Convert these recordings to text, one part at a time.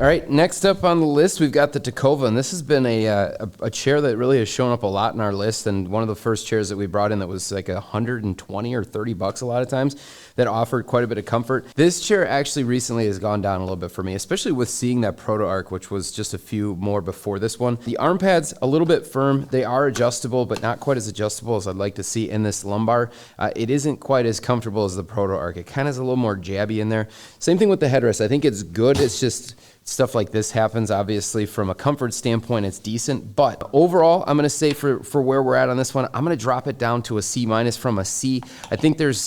All right, next up on the list, we've got the Ticova, and this has been a chair that really has shown up a lot in our list, and one of the first chairs that we brought in that was like $120 or $30 a lot of times, that offered quite a bit of comfort. This chair actually recently has gone down a little bit for me, especially with seeing that Proto Arc, which was just a few more before this one. The arm pads, a little bit firm. They are adjustable, but not quite as adjustable as I'd like to see in this lumbar. It isn't quite as comfortable as the Proto Arc. It kind of is a little more jabby in there. Same thing with the headrest. I think it's good. It's just stuff like this happens. Obviously, from a comfort standpoint, it's decent. But overall, I'm going to say for where we're at on this one, I'm going to drop it down to a C- from a C. I think there's,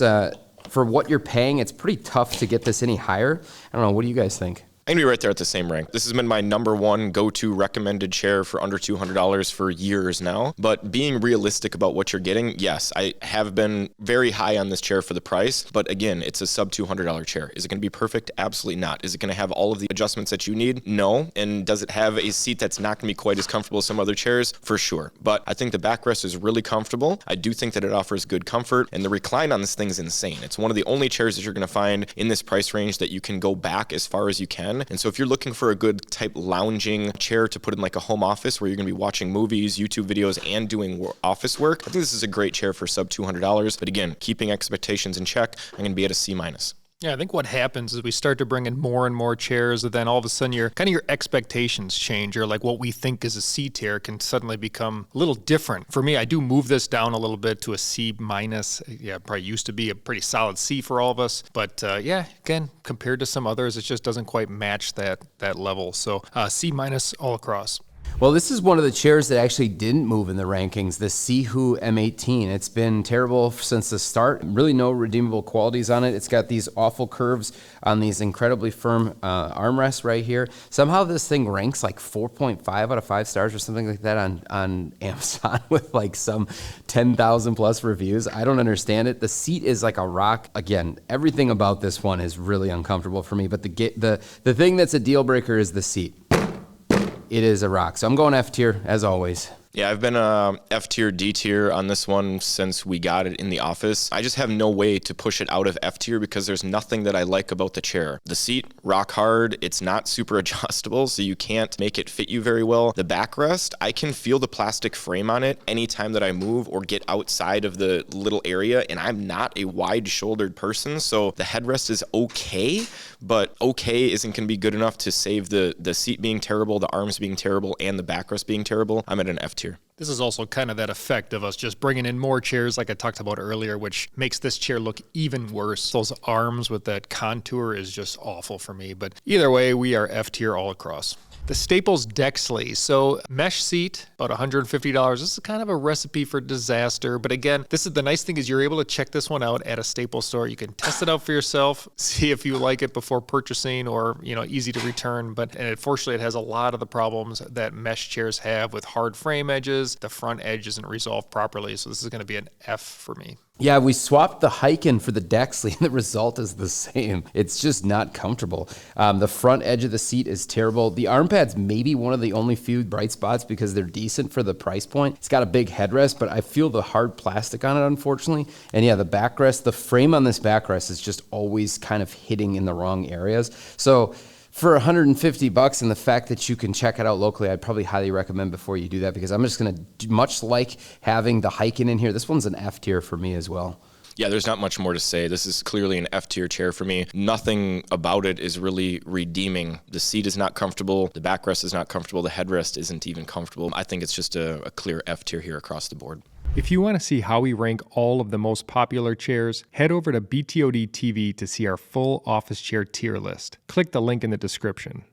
for what you're paying, it's pretty tough to get this any higher. I don't know. What do you guys think? I'm gonna be right there at the same rank. This has been my #1 go-to recommended chair for under $200 for years now. But being realistic about what you're getting, yes, I have been very high on this chair for the price. But again, it's a sub $200 chair. Is it gonna be perfect? Absolutely not. Is it gonna have all of the adjustments that you need? No. And does it have a seat that's not gonna be quite as comfortable as some other chairs? For sure. But I think the backrest is really comfortable. I do think that it offers good comfort, and the recline on this thing is insane. It's one of the only chairs that you're gonna find in this price range that you can go back as far as you can. And so if you're looking for a good type lounging chair to put in like a home office where you're gonna be watching movies, YouTube videos, and doing office work, I think this is a great chair for sub $200. But again, keeping expectations in check, I'm gonna be at a C-. Yeah, I think what happens is we start to bring in more and more chairs, and then all of a sudden your expectations change, or like what we think is a C tier can suddenly become a little different. For me, I do move this down a little bit to a C-. Yeah, probably used to be a pretty solid C for all of us, but yeah, again, compared to some others, it just doesn't quite match that level. So C- all across. Well, this is one of the chairs that actually didn't move in the rankings, the Sihoo M18. It's been terrible since the start. Really no redeemable qualities on it. It's got these awful curves on these incredibly firm armrests right here. Somehow this thing ranks like 4.5 out of 5 stars or something like that on Amazon with like some 10,000 plus reviews. I don't understand it. The seat is like a rock. Again, everything about this one is really uncomfortable for me, but the thing that's a deal breaker is the seat. It is a rock. So I'm going F tier as always. Yeah, I've been F tier, D tier on this one since we got it in the office. I just have no way to push it out of F tier because there's nothing that I like about the chair. The seat, rock hard. It's not super adjustable, so you can't make it fit you very well. The backrest, I can feel the plastic frame on it anytime that I move or get outside of the little area, and I'm not a wide-shouldered person, so the headrest is okay, but okay isn't going to be good enough to save the seat being terrible, the arms being terrible, and the backrest being terrible. I'm at an F tier. This is also kind of that effect of us just bringing in more chairs like I talked about earlier, which makes this chair look even worse. Those arms with that contour is just awful for me. But either way, we are F tier all across. The StaplesDexley. So mesh seat, about $150. This is kind of a recipe for disaster. But again, this is the nice thing is you're able to check this one out at a Staples store. You can test it out for yourself, see if you like it before purchasing, or easy to return. But unfortunately, it has a lot of the problems that mesh chairs have with hard frame edges. The front edge isn't resolved properly. So this is going to be an F for me. Yeah, we swapped the Heiken for the Dexley, and the result is the same. It's just not comfortable. The front edge of the seat is terrible. The arm pads may be one of the only few bright spots because they're decent for the price point. It's got a big headrest, but I feel the hard plastic on it, unfortunately. And yeah, the backrest, the frame on this backrest is just always kind of hitting in the wrong areas. So for $150 and the fact that you can check it out locally, I'd probably highly recommend before you do that, because I'm just going to, much like having the Heiken in here, this one's an F tier for me as well. Yeah, there's not much more to say. This is clearly an F tier chair for me. Nothing about it is really redeeming. The seat is not comfortable. The backrest is not comfortable. The headrest isn't even comfortable. I think it's just a clear F tier here across the board. If you want to see how we rank all of the most popular chairs, head over to BTODtv to see our full office chair tier list. Click the link in the description.